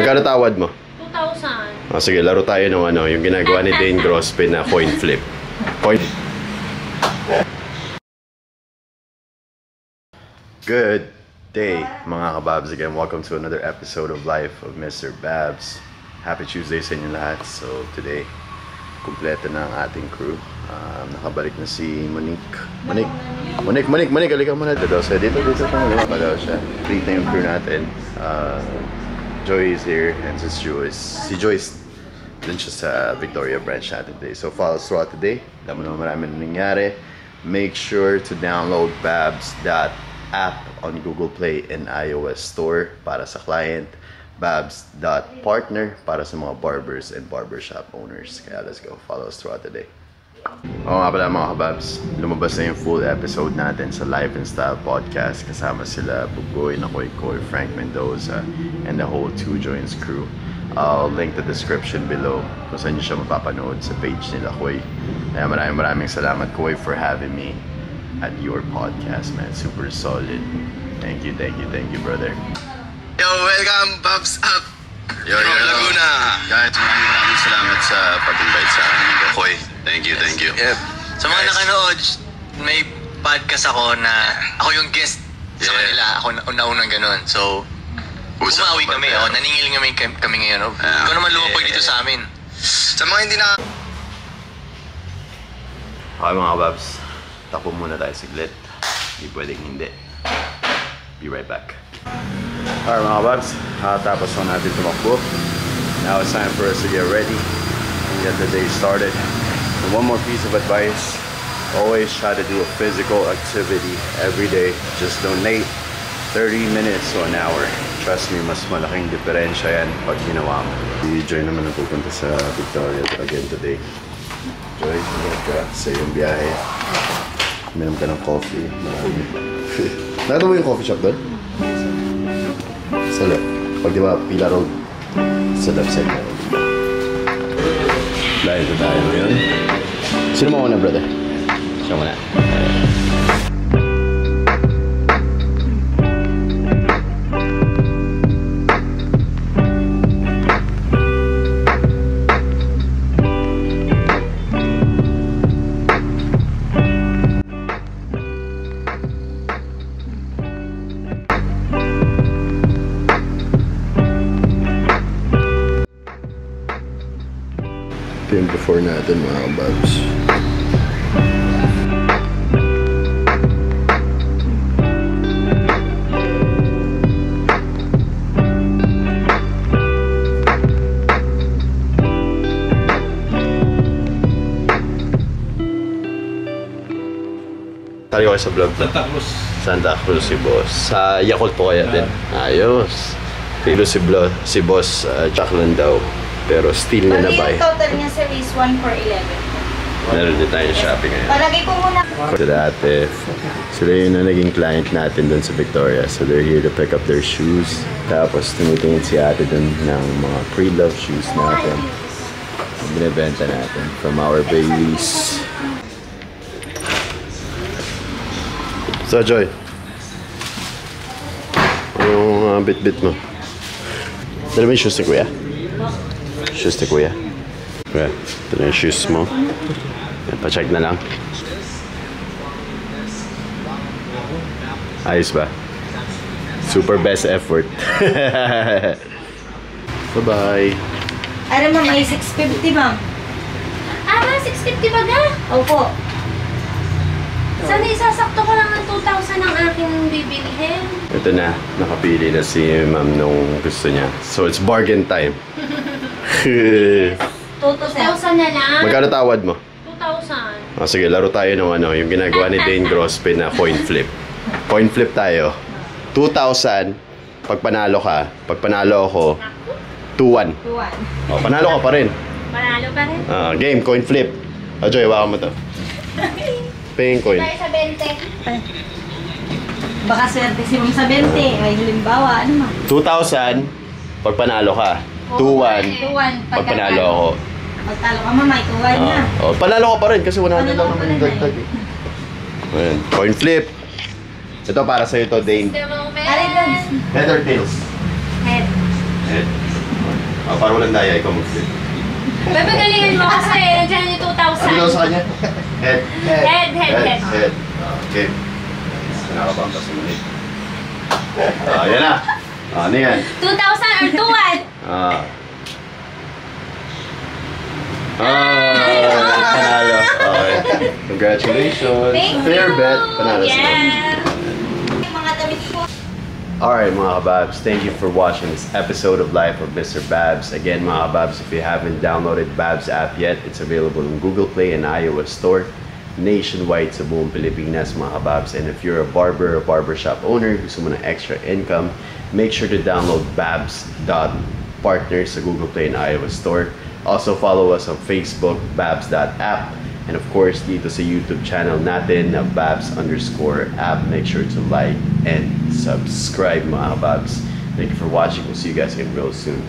Magkano tawad mo? 2,000. Oh, sige, laro tayo ng ano, yung ginagawa ni Dane Grospe na coin flip. Good day, mga kababs. Again, welcome to another episode of Life of Mr. Babs. Happy Tuesday sa inyo lahat. So, today, kumpleto na ang ating crew. Nakabalik na si Monique. Monique, halika muna. Dito daw siya. Dito pa daw siya. Complete na yung crew natin. Joy is here and si Joyce dun siya sa Victoria branch natin today. So follow us throughout the day. Dami naman marami na nangyari. Make sure to download Babs.app on Google Play and iOS Store para sa client. Babs.partner para sa mga barbers and barbershop owners. Kaya let's go. Follow us throughout the day. Oo nga pala mga kababs, lumabas na yung full episode natin sa Life and Style Podcast. Kasama sila Bugoy, Nakoy, Frank Mendoza, and the whole Two Joints crew. I'll link the description below kung saan nyo siya mapapanood sa page nila, Koy. Kaya maraming salamat, Koy, for having me at your podcast, man. Super solid. Thank you, brother. Yo, welcome, Babs Up! Yo, Laguna! Guys, maraming salamat sa pag-invite sa akin. Koy, thank you. Yep. Sa mga nakanood, may podcast ako na ako yung guest sa kanila. Ako naunang ganun. So, umawi kami. Naningil kami ngayon. Ikaw naman lumapag dito sa amin. Sa mga hindi na... Okay mga kababs, tapo muna tayo siglit. Hindi pwedeng hindi. Be right back. Alright mga kababs, tapos na natin tumakbo. Now it's time for us to get ready and get the day started. And one more piece of advice, always try to do a physical activity every day. Just donate 30 minutes to an hour. Trust me, mas malaking diferensya yan pag ginawa mo. Si Joy naman ang pupunta sa Victoria again today. Joy, ingat ka sa iyong biyahe. Minom ka ng coffee. Marami. Nakita mo yung coffee shop doon? Sa left. Pag di ba, Pila Road. Sa left side na. Dahil ito tayo ngayon. Sino mo muna, brother? Siya muna. Yung before natin mga kababs. Tali ko kayo sa vlog. Santa Cruz si boss. Sa Yakult po kaya din. Ayos. Tilo si boss Jack daw. Pero still na nabay. Yung total niya sir is 1,411. Meron din tayo shopping ngayon. Palagay ko muna. So dati, sila yung naging client natin doon sa Victoria. So they're here to pick up their shoes. Tapos tumutingin si ate doon ng mga pre-love shoes natin. Binibenta natin from our Baileys. So Joy, yung bit-bit mo. Dala mo yung shoes ni Kuya? Shoes ni Kuya. Kuya, ito na yung shoes mo. Pa-check na lang. Ayos ba? Super best effort. Bye-bye. Ano ma'am, ay 650 ma'am. Ah, 650 ba ga? Opo. Sana isasakto ko lang ng 2,000 ang aking bibilihin. Ito na, nakapili na si ma'am nung gusto niya. So it's bargain time. 2,000 na lang. Magkano tawad mo? 2,000. Oh, sige, laro tayo ng ano, yung ginagawa ni Dane Grospe na coin flip. Coin flip tayo. 2,000 pag panalo ka. Pag panalo ako, 2-1. 2,100. Oh, panalo ka pa rin. Panalo pa rin. Game, coin flip. Oh, Joy, hawakan mo to. Paying coin. Tayo sa 20. Baka swerte si ma'am sa 20. Ay, halimbawa, ano ma'am? 2,000 pag panalo ka. 2-1 2,100. pag panalo ako. Pag talo ka ma'am, ay 2,100 na. Oh, panalo ka pa rin kasi 100 lang Panalo naman ka yung pa rin, dagdag. Ayan, coin flip. Ito para sa'yo to, Dane. The moment. Alin doon? Head or tails? Head. Head. Para walang daya, ikaw mag-flip. Babagalingan mo kasi nandiyan yung 2,000. Ano daw sa kanya? Head. Head. Okay. Nakabang ka sumunod. Yan na. Ano yan? 2,000 or 2,1? Panalo. Okay. Congratulations. Thank Fair you. bet. Panalo sila. Yeah. Mga damit ko. Alright mga kababs, thank you for watching this episode of Life of Mr. Babs. Again mga kababs, if you haven't downloaded Babs app yet, it's available in Google Play and iOS Store nationwide sa buong Pilipinas mga kababs. And if you're a barber or barbershop owner, gusto mo ng extra income, make sure to download babs.partner sa Google Play and iOS Store. Also follow us on Facebook, babs.app. And of course, dito sa YouTube channel natin na babs_app. Make sure to like and subscribe mga kababs. Thank you for watching. We'll see you guys again real soon.